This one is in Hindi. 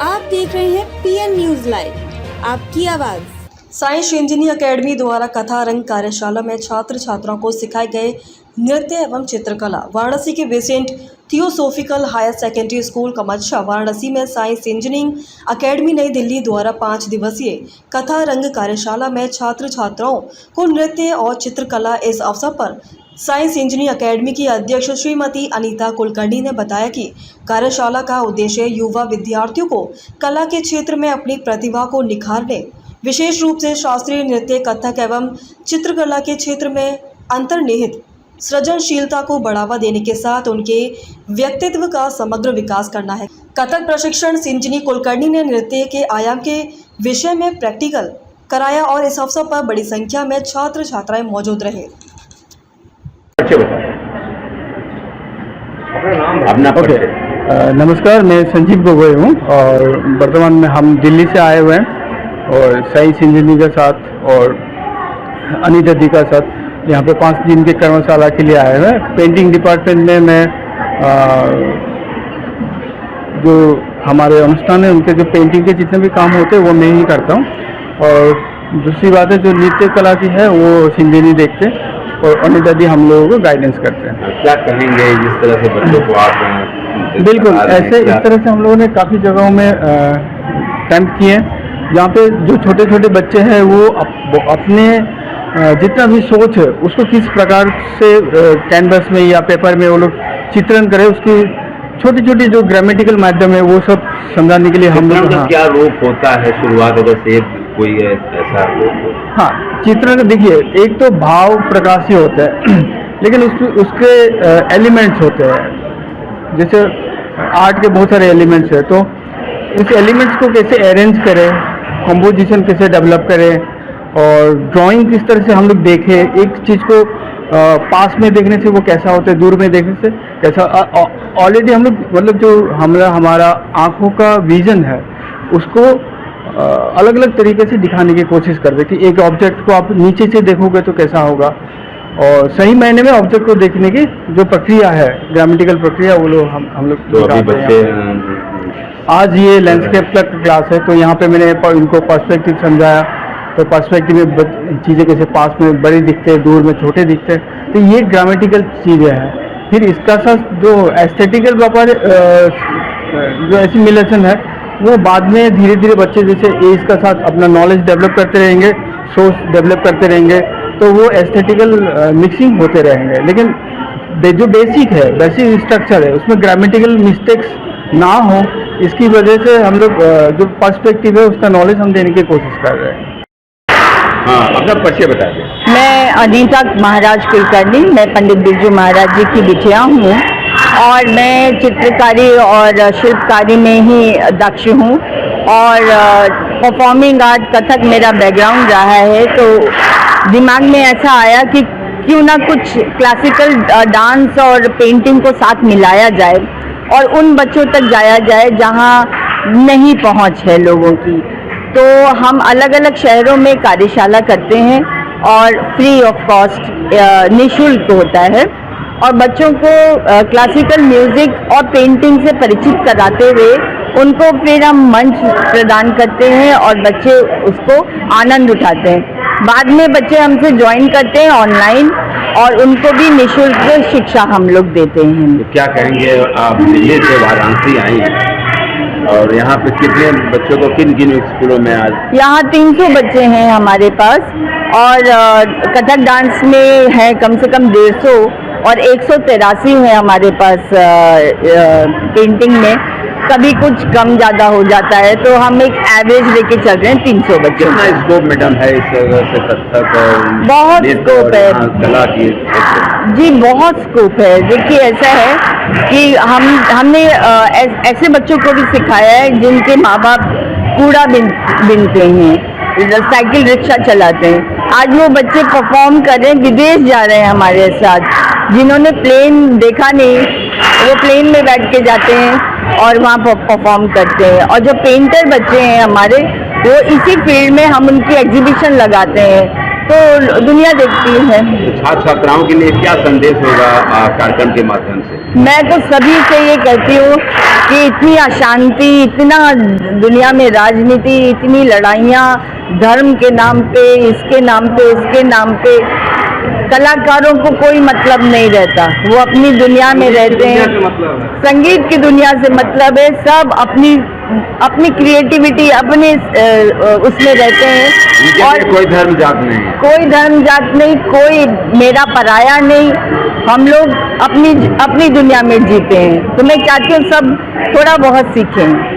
आप देख रहे हैं पीएन न्यूज लाइव, आपकी आवाज। साइंस इंजीनियरिंग अकेडमी द्वारा कथा रंग कार्यशाला में छात्र छात्राओं को सिखाए गए नृत्य एवं चित्रकला। वाराणसी के Besant theosophical higher secondary school Kamachha Varanasi में साइंस इंजीनियरिंग अकेडमी नई दिल्ली द्वारा 5 दिवसीय कथा रंग कार्यशाला में छात्र छात्राओं को नृत्य और चित्रकला। इस अवसर पर साइंस इंजीनियरिंग अकेडमी की अध्यक्ष श्रीमती अनीता कुलकर्णी ने बताया कि कार्यशाला का उद्देश्य युवा विद्यार्थियों को कला के क्षेत्र में अपनी प्रतिभा को निखारने, विशेष रूप से शास्त्रीय नृत्य, कथक एवं चित्रकला के क्षेत्र में अंतर्निहित सृजनशीलता को बढ़ावा देने के साथ उनके व्यक्तित्व का समग्र विकास करना है। कथक प्रशिक्षण सिंजनी कुलकर्णी ने नृत्य के आयाम के विषय में प्रैक्टिकल कराया और इस अवसर पर बड़ी संख्या में छात्र छात्राएं मौजूद रहे। अपना नमस्कार, मैं संजीव गोगोई हूँ और वर्तमान में हम दिल्ली से आए हुए हैं और साइंस इंजीनियरिंग के साथ और अनीता दी का साथ यहाँ पे 5 दिन के कर्मशाला के लिए आए हुए हैं। पेंटिंग डिपार्टमेंट में मैं जो हमारे अनुष्ठान है उनके जो पेंटिंग के जितने भी काम होते हैं वो मैं ही करता हूँ और दूसरी बात है जो नृत्य कला की है वो सिंजेनी देखते हैं और अनीता दी हम लोगों को गाइडेंस करते हैं। क्या कहेंगे जिस तरह से बच्चों को आप बिल्कुल ऐसे इस तरह से हम लोगों ने काफ़ी जगहों में कैंप किए हैं जहाँ पे जो छोटे छोटे बच्चे हैं वो अपने जितना भी सोच है उसको किस प्रकार से कैनवस में या पेपर में वो लोग चित्रण करें, उसकी छोटी छोटी जो ग्रामेटिकल माध्यम है वो सब समझाने के लिए हम लोग क्या रूप होता है शुरुआत अगर से कोई ऐसा रूप? हाँ, चित्रण देखिए, एक तो भाव प्रकाशी होता है लेकिन उसके एलिमेंट्स होते हैं। जैसे आर्ट के बहुत सारे एलिमेंट्स हैं, तो उस एलिमेंट्स को कैसे अरेंज करें, कंपोजिशन कैसे डेवलप करें और ड्राइंग किस तरह से हम लोग देखें, एक चीज़ को पास में देखने से वो कैसा होता है, दूर में देखने से कैसा। ऑलरेडी हम लोग मतलब जो हमारा आँखों का विजन है उसको अलग अलग तरीके से दिखाने की कोशिश करते हैं कि एक ऑब्जेक्ट को आप नीचे से देखोगे तो कैसा होगा और सही मायने में ऑब्जेक्ट को देखने की जो प्रक्रिया है, ग्रामेटिकल प्रक्रिया, वो लोग हम लोग दिखाते हैं। आज ये लैंडस्केप का क्लास है तो यहाँ पे मैंने इनको पर्सपेक्टिव समझाया, तो पर्सपेक्टिव में चीज़ें कैसे पास में बड़ी दिखते हैं, दूर में छोटे दिखते हैं, तो ये ग्रामेटिकल चीज़ें हैं। फिर इसका साथ जो एस्थेटिकल व्यापार जो एसिमिलेशन है वो बाद में धीरे धीरे बच्चे जैसे एज का साथ अपना नॉलेज डेवलप करते रहेंगे, सोच डेवलप करते रहेंगे, तो वो एस्थेटिकल मिक्सिंग होते रहेंगे। लेकिन जो बेसिक है, बेसिक स्ट्रक्चर है, उसमें ग्रामेटिकल मिस्टेक्स ना हो, इसकी वजह से हम लोग जो पर्सपेक्टिव है उसका नॉलेज हम देने की कोशिश कर रहे हैं। हाँ, अपना परिचय बता दें। मैं अनीता महाराज कुलकर्णी, मैं पंडित बिरजू महाराज जी की बिटिया हूँ और मैं चित्रकारी और शिल्पकारी में ही दक्ष हूँ और परफॉर्मिंग आर्ट कथक मेरा बैकग्राउंड रहा है। तो दिमाग में ऐसा आया कि क्यों ना कुछ क्लासिकल डांस और पेंटिंग को साथ मिलाया जाए और उन बच्चों तक जाया जाए जहाँ नहीं पहुँच है लोगों की। तो हम अलग अलग शहरों में कार्यशाला करते हैं और फ्री ऑफ कॉस्ट निःशुल्क होता है और बच्चों को क्लासिकल म्यूज़िक और पेंटिंग से परिचित कराते हुए उनको फिर हम मंच प्रदान करते हैं और बच्चे उसको आनंद उठाते हैं। बाद में बच्चे हमसे ज्वाइन करते हैं ऑनलाइन और उनको भी निःशुल्क शिक्षा हम लोग देते हैं। तो क्या कहेंगे, आप दिल्ली से वाराणसी आई और यहाँ पे कितने बच्चों को किन किन स्कूलों में आज? यहाँ 300 बच्चे हैं हमारे पास और कथक डांस में है कम से कम 150 और 183 है हमारे पास पेंटिंग में। कभी कुछ कम ज़्यादा हो जाता है तो हम एक एवरेज लेके चल रहे हैं 300 बच्चे। कितना स्कोप मैडम है इस तरह से कथक? बहुत स्कोप है कला की जी, बहुत स्कोप है। देखिए ऐसा है कि हमने ऐसे बच्चों को भी सिखाया है जिनके माँ बाप कूड़ा बिनते हैं, साइकिल रिक्शा चलाते हैं। आज वो बच्चे परफॉर्म कर रहे हैं, विदेश जा रहे हैं हमारे साथ। जिन्होंने प्लेन देखा नहीं वो प्लेन में बैठ के जाते हैं और वहाँ परफॉर्म करते हैं। और जो पेंटर बच्चे हैं हमारे वो इसी फील्ड में हम उनकी एग्जीबिशन लगाते हैं तो दुनिया देखती है। तो छात्र छात्राओं के लिए क्या संदेश होगा कार्यक्रम के माध्यम से? मैं तो सभी से ये कहती हूँ कि इतनी अशांति, इतना दुनिया में राजनीति, इतनी लड़ाइयाँ धर्म के नाम पे, इसके नाम पे, उसके नाम पे, कलाकारों को कोई मतलब नहीं रहता, वो अपनी दुनिया में रहते हैं। संगीत की दुनिया से मतलब है, सब अपनी क्रिएटिविटी अपने उसमें रहते हैं और कोई धर्म जात नहीं, कोई धर्म जात नहीं, कोई मेरा पराया नहीं, हम लोग अपनी दुनिया में जीते हैं। तो मैं चाहती हूँ सब थोड़ा बहुत सीखें।